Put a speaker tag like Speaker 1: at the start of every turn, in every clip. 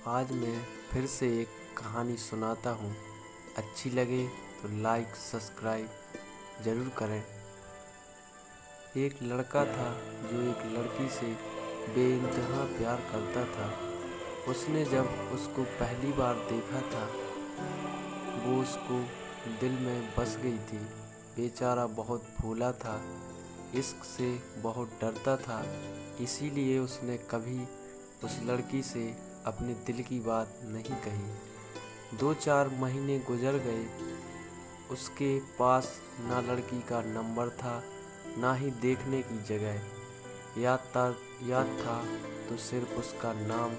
Speaker 1: आज मैं फिर से एक कहानी सुनाता हूँ। अच्छी लगे तो लाइक सब्सक्राइब ज़रूर करें। एक लड़का था जो एक लड़की से बेइंतहा प्यार करता था। उसने जब उसको पहली बार देखा था वो उसको दिल में बस गई थी। बेचारा बहुत भोला था, इश्क से बहुत डरता था, इसीलिए उसने कभी उस लड़की से अपने दिल की बात नहीं कही। 2-4 महीने गुजर गए। उसके पास ना लड़की का नंबर था, ना ही देखने की जगह। याद था तो सिर्फ उसका नाम,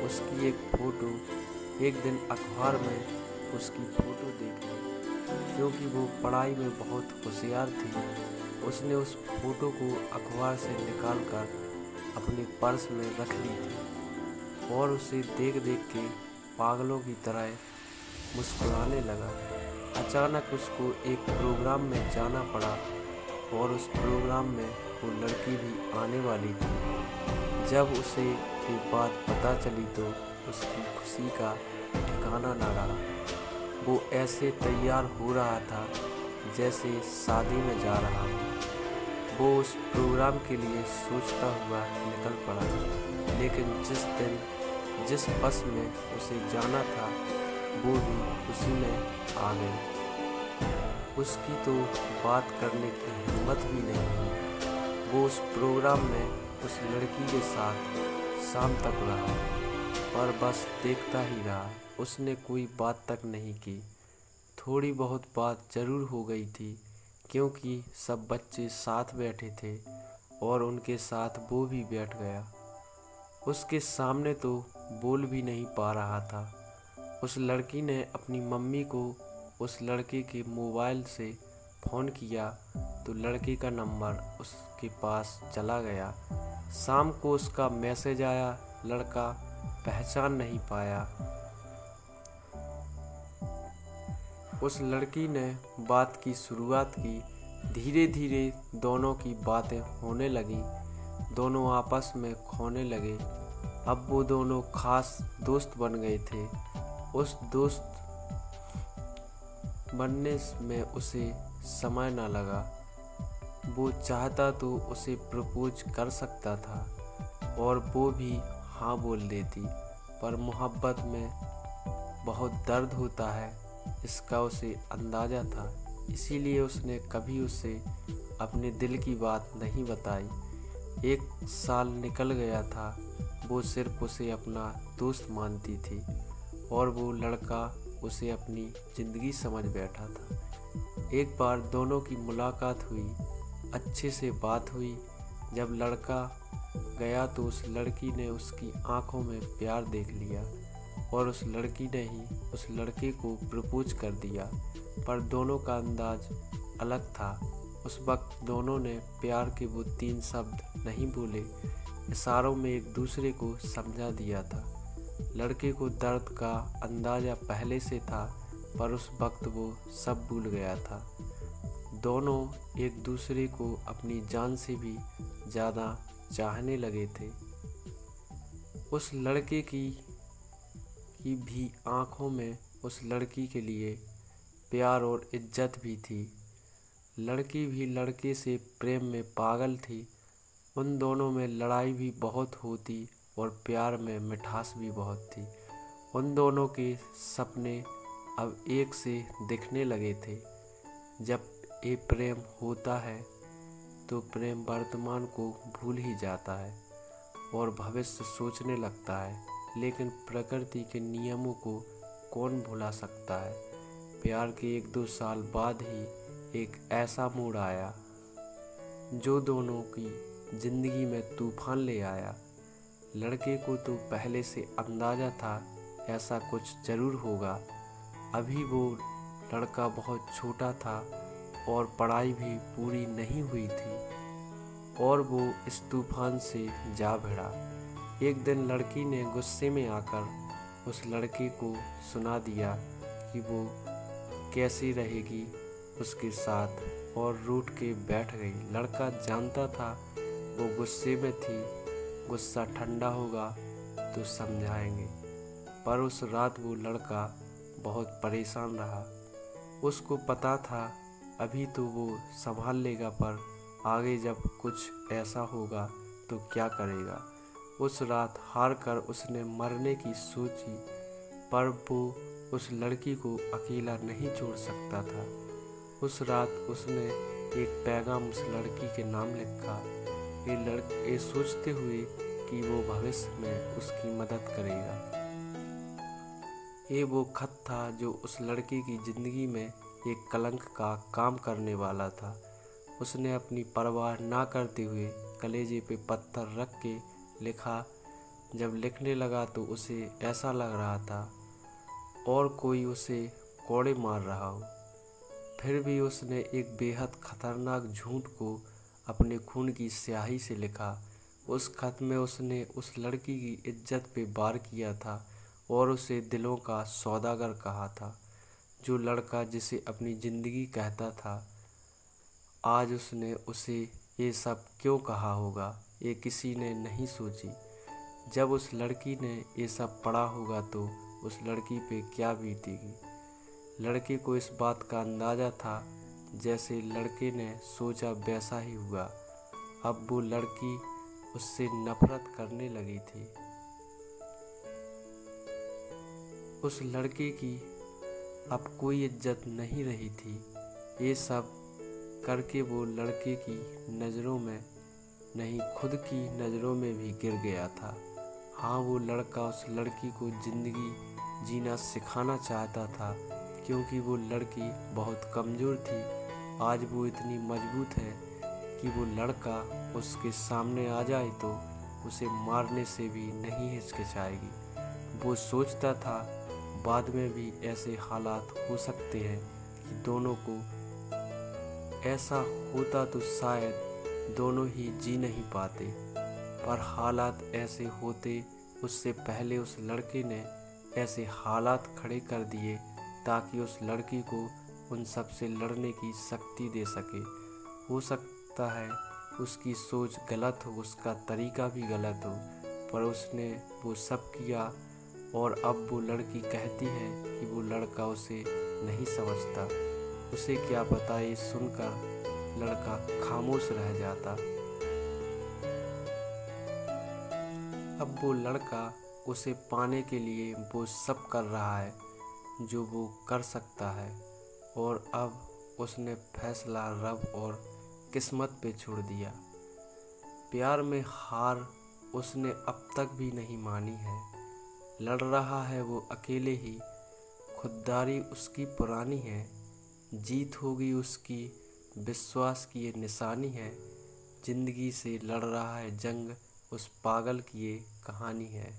Speaker 1: उसकी एक फ़ोटो। एक दिन अखबार में उसकी फ़ोटो देखी। क्योंकि वो पढ़ाई में बहुत होशियार थी, उसने उस फ़ोटो को अखबार से निकाल कर अपने पर्स में रख ली थी और उसे देख देख के पागलों की तरह मुस्कुराने लगा। अचानक उसको एक प्रोग्राम में जाना पड़ा और उस प्रोग्राम में वो लड़की भी आने वाली थी। जब उसे ये बात पता चली तो उसकी खुशी का ठिकाना न रहा। वो ऐसे तैयार हो रहा था जैसे शादी में जा रहा हो। वो उस प्रोग्राम के लिए सोचता हुआ निकल पड़ा, लेकिन जिस बस में उसे जाना था वो भी उसी में आ गई। उसकी तो बात करने की हिम्मत भी नहीं हुई। वो उस प्रोग्राम में उस लड़की के साथ शाम तक रहा, पर बस देखता ही रहा। उसने कोई बात तक नहीं की। थोड़ी बहुत बात ज़रूर हो गई थी, क्योंकि सब बच्चे साथ बैठे थे और उनके साथ वो भी बैठ गया। उसके सामने तो बोल भी नहीं पा रहा था। उस लड़की ने अपनी मम्मी को उस लड़के के मोबाइल से फ़ोन किया तो लड़के का नंबर उसके पास चला गया। शाम को उसका मैसेज आया, लड़का पहचान नहीं पाया। उस लड़की ने बात की शुरुआत की। धीरे धीरे दोनों की बातें होने लगीं। दोनों आपस में खोने लगे। अब वो दोनों खास दोस्त बन गए थे। उस दोस्त बनने में उसे समय न लगा। वो चाहता तो उसे प्रपोज कर सकता था और वो भी हाँ बोल देती, पर मोहब्बत में बहुत दर्द होता है, इसका उसे अंदाज़ा था। इसीलिए उसने कभी उसे अपने दिल की बात नहीं बताई। 1 साल निकल गया था। वो सिर्फ उसे अपना दोस्त मानती थी और वो लड़का उसे अपनी ज़िंदगी समझ बैठा था। एक बार दोनों की मुलाकात हुई, अच्छे से बात हुई। जब लड़का गया तो उस लड़की ने उसकी आंखों में प्यार देख लिया और उस लड़की ने ही उस लड़के को प्रपोज कर दिया। पर दोनों का अंदाज अलग था। उस वक्त दोनों ने प्यार के वो 3 शब्द नहीं बोले, इशारों में एक दूसरे को समझा दिया था। लड़के को दर्द का अंदाज़ा पहले से था, पर उस वक्त वो सब भूल गया था। दोनों एक दूसरे को अपनी जान से भी ज़्यादा चाहने लगे थे। उस लड़के की भी आंखों में उस लड़की के लिए प्यार और इज्जत भी थी। लड़की भी लड़के से प्रेम में पागल थी। उन दोनों में लड़ाई भी बहुत होती और प्यार में मिठास भी बहुत थी। उन दोनों के सपने अब एक से दिखने लगे थे। जब ये प्रेम होता है तो प्रेम वर्तमान को भूल ही जाता है और भविष्य सोचने लगता है, लेकिन प्रकृति के नियमों को कौन भुला सकता है। प्यार के 1-2 साल बाद ही एक ऐसा मोड़ आया जो दोनों की ज़िंदगी में तूफान ले आया। लड़के को तो पहले से अंदाज़ा था ऐसा कुछ ज़रूर होगा। अभी वो लड़का बहुत छोटा था और पढ़ाई भी पूरी नहीं हुई थी और वो इस तूफान से जा भिड़ा। एक दिन लड़की ने गुस्से में आकर उस लड़के को सुना दिया कि वो कैसी रहेगी उसके साथ और रूठ के बैठ गई। लड़का जानता था वो गुस्से में थी, गुस्सा ठंडा होगा तो समझाएंगे। पर उस रात वो लड़का बहुत परेशान रहा। उसको पता था अभी तो वो संभाल लेगा, पर आगे जब कुछ ऐसा होगा तो क्या करेगा। उस रात हार कर उसने मरने की सोची, पर वो उस लड़की को अकेला नहीं छोड़ सकता था। उस रात उसने एक पैगाम उस लड़की के नाम लिखा, ये सोचते हुए कि वो भविष्य में उसकी मदद करेगा। ये वो खत था जो उस लड़के की ज़िंदगी में एक कलंक का काम करने वाला था। उसने अपनी परवाह ना करते हुए कलेजे पे पत्थर रख के लिखा। जब लिखने लगा तो उसे ऐसा लग रहा था और कोई उसे कोड़े मार रहा हो। फिर भी उसने एक बेहद खतरनाक झूठ को अपने खून की स्याही से लिखा। उस खत में उसने उस लड़की की इज्जत पे वार किया था और उसे दिलों का सौदागर कहा था। जो लड़का जिसे अपनी ज़िंदगी कहता था, आज उसने उसे ये सब क्यों कहा होगा, ये किसी ने नहीं सोची। जब उस लड़की ने ये सब पढ़ा होगा तो उस लड़की पे क्या बीतेगी। लड़के को इस बात का अंदाज़ा था, जैसे लड़के ने सोचा वैसा ही हुआ। अब वो लड़की उससे नफरत करने लगी थी। उस लड़के की अब कोई इज्जत नहीं रही थी। ये सब करके वो लड़के की नज़रों में नहीं, खुद की नज़रों में भी गिर गया था। हाँ, वो लड़का उस लड़की को ज़िंदगी जीना सिखाना चाहता था, क्योंकि वो लड़की बहुत कमज़ोर थी। आज वो इतनी मजबूत है कि वो लड़का उसके सामने आ जाए तो उसे मारने से भी नहीं हिचकिचाएगी। वो सोचता था बाद में भी ऐसे हालात हो सकते हैं कि दोनों को ऐसा होता तो शायद दोनों ही जी नहीं पाते, पर हालात ऐसे होते उससे पहले उस लड़के ने ऐसे हालात खड़े कर दिए ताकि उस लड़की को उन सब से लड़ने की शक्ति दे सके। हो सकता है उसकी सोच गलत हो, उसका तरीका भी गलत हो, पर उसने वो सब किया और अब वो लड़की कहती है कि वो लड़का उसे नहीं समझता। उसे क्या पता, ये सुनकर लड़का खामोश रह जाता। अब वो लड़का उसे पाने के लिए वो सब कर रहा है जो वो कर सकता है, और अब उसने फैसला रब और किस्मत पे छोड़ दिया। प्यार में हार उसने अब तक भी नहीं मानी है। लड़ रहा है वो अकेले ही, खुददारी उसकी पुरानी है। जीत होगी उसकी, विश्वास की ये निशानी है। जिंदगी से लड़ रहा है जंग, उस पागल की ये कहानी है।